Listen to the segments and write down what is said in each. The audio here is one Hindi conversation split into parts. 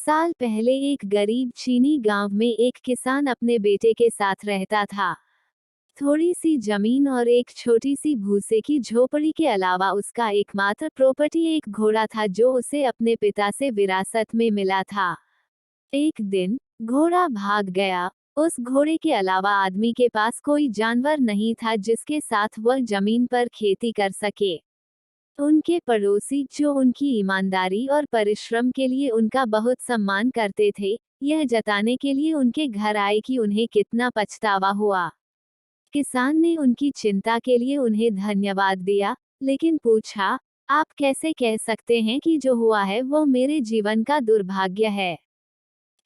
साल पहले एक गरीब चीनी गांव में एक किसान अपने बेटे के साथ रहता था। थोड़ी सी जमीन और एक छोटी सी भूसे की झोपड़ी के अलावा उसका एकमात्र प्रॉपर्टी एक घोड़ा था जो उसे अपने पिता से विरासत में मिला था। एक दिन घोड़ा भाग गया। उस घोड़े के अलावा आदमी के पास कोई जानवर नहीं था जिसके साथ वह जमीन पर खेती कर सके। उनके पड़ोसी जो उनकी ईमानदारी और परिश्रम के लिए उनका बहुत सम्मान करते थे, यह जताने के लिए उनके घर आए कि उन्हें कितना पछतावा हुआ। किसान ने उनकी चिंता के लिए उन्हें धन्यवाद दिया, लेकिन पूछा, आप कैसे कह सकते हैं कि जो हुआ है वो मेरे जीवन का दुर्भाग्य है?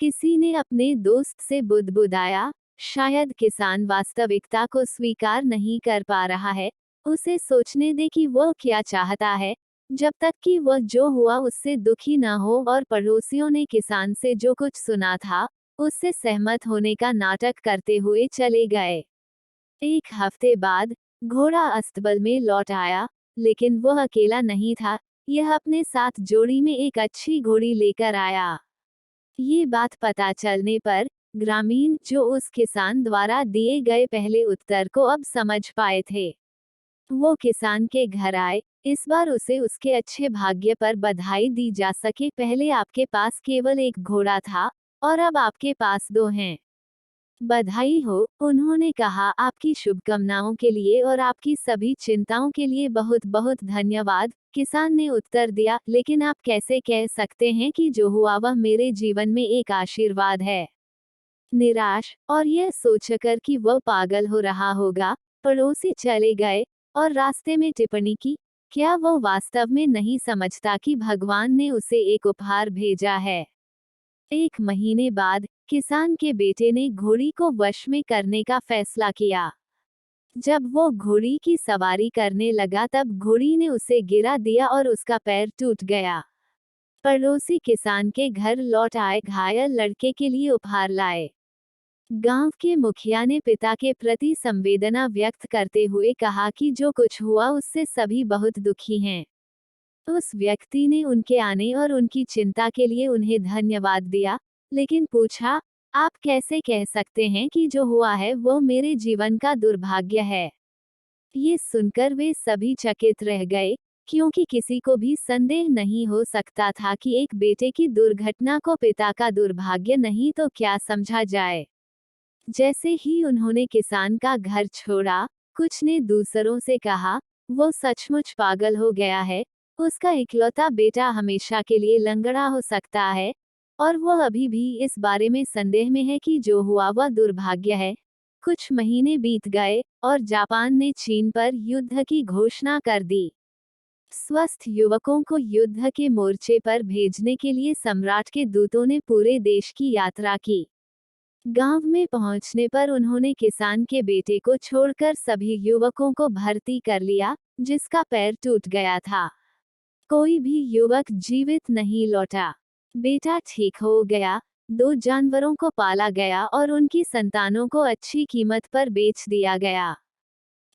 किसी ने अपने दोस्त से बुदबुदाया, शायद किसान वास्तविकता को स्वीकार नहीं कर पा रहा है। उसे सोचने दे कि वह क्या चाहता है, जब तक कि वह जो हुआ उससे दुखी न हो। और पड़ोसियों ने किसान से जो कुछ सुना था, उससे सहमत होने का नाटक करते हुए चले गए। एक हफ्ते बाद घोड़ा अस्तबल में लौट आया, लेकिन वह अकेला नहीं था। यह अपने साथ जोड़ी में एक अच्छी घोड़ी लेकर आया। ये बात पता चलने पर ग्रामीण जो उस किसान द्वारा दिए गए पहले उत्तर को अब समझ पाए थे, वो किसान के घर आए। इस बार उसे उसके अच्छे भाग्य पर बधाई दी जा सके। पहले आपके पास केवल एक घोड़ा था और अब आपके पास दो हैं। बधाई हो, उन्होंने कहा। आपकी शुभकामनाओं के लिए और आपकी सभी चिंताओं के लिए बहुत बहुत धन्यवाद, किसान ने उत्तर दिया। लेकिन आप कैसे कह सकते हैं कि जो हुआ वह मेरे जीवन में एक आशीर्वाद है? निराश और यह सोचकर कि वह पागल हो रहा होगा, पड़ोसी चले गए और रास्ते में टिप्पणी की, क्या वह वास्तव में नहीं समझता कि भगवान ने उसे एक उपहार भेजा है? एक महीने बाद किसान के बेटे ने घोड़ी को वश में करने का फैसला किया। जब वो घोड़ी की सवारी करने लगा तब घोड़ी ने उसे गिरा दिया और उसका पैर टूट गया। पड़ोसी किसान के घर लौट आए, घायल लड़के के लिए उपहार लाए। गांव के मुखिया ने पिता के प्रति संवेदना व्यक्त करते हुए कहा कि जो कुछ हुआ उससे सभी बहुत दुखी हैं। उस व्यक्ति ने उनके आने और उनकी चिंता के लिए उन्हें धन्यवाद दिया, लेकिन पूछा, आप कैसे कह सकते हैं कि जो हुआ है वो मेरे जीवन का दुर्भाग्य है? ये सुनकर वे सभी चकित रह गए, क्योंकि किसी को भी संदेह नहीं हो सकता था कि एक बेटे की दुर्घटना को पिता का दुर्भाग्य नहीं तो क्या समझा जाए। जैसे ही उन्होंने किसान का घर छोड़ा, कुछ ने दूसरों से कहा, वो सचमुच पागल हो गया है। उसका इकलौता बेटा हमेशा के लिए लंगड़ा हो सकता है, और वह अभी भी इस बारे में संदेह में है कि जो हुआ वह दुर्भाग्य है। कुछ महीने बीत गए और जापान ने चीन पर युद्ध की घोषणा कर दी। स्वस्थ युवकों को युद्ध के मोर्चे पर भेजने के लिए सम्राट के दूतों ने पूरे देश की यात्रा की। गांव में पहुंचने पर उन्होंने किसान के बेटे को छोड़कर सभी युवकों को भर्ती कर लिया, जिसका पैर टूट गया था। कोई भी युवक जीवित नहीं लौटा। बेटा ठीक हो गया, दो जानवरों को पाला गया और उनकी संतानों को अच्छी कीमत पर बेच दिया गया।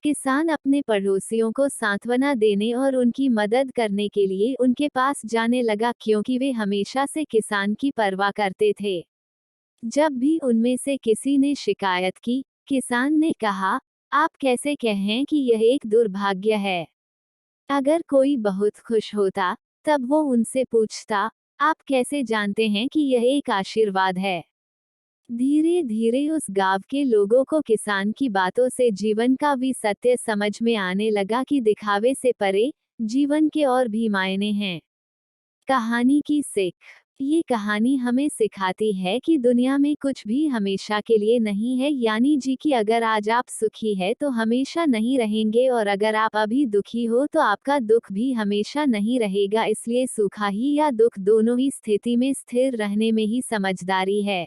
किसान अपने पड़ोसियों को सांत्वना देने और उनकी मदद करने के लिए उनके पास जाने लगा, क्योंकि वे हमेशा से किसान की परवाह करते थे। जब भी उनमें से किसी ने शिकायत की, किसान ने कहा, आप कैसे कहें कि यह एक दुर्भाग्य है? अगर कोई बहुत खुश होता, तब वो उनसे पूछता, आप कैसे जानते हैं कि यह एक आशीर्वाद है? धीरे धीरे उस गांव के लोगों को किसान की बातों से जीवन का भी सत्य समझ में आने लगा कि दिखावे से परे जीवन के और भी मायने हैं। कहानी की सीख। ये कहानी हमें सिखाती है कि दुनिया में कुछ भी हमेशा के लिए नहीं है, यानी जी कि अगर आज आप सुखी है तो हमेशा नहीं रहेंगे, और अगर आप अभी दुखी हो तो आपका दुख भी हमेशा नहीं रहेगा। इसलिए सुखा ही या दुख दोनों ही स्थिति में स्थिर रहने में ही समझदारी है।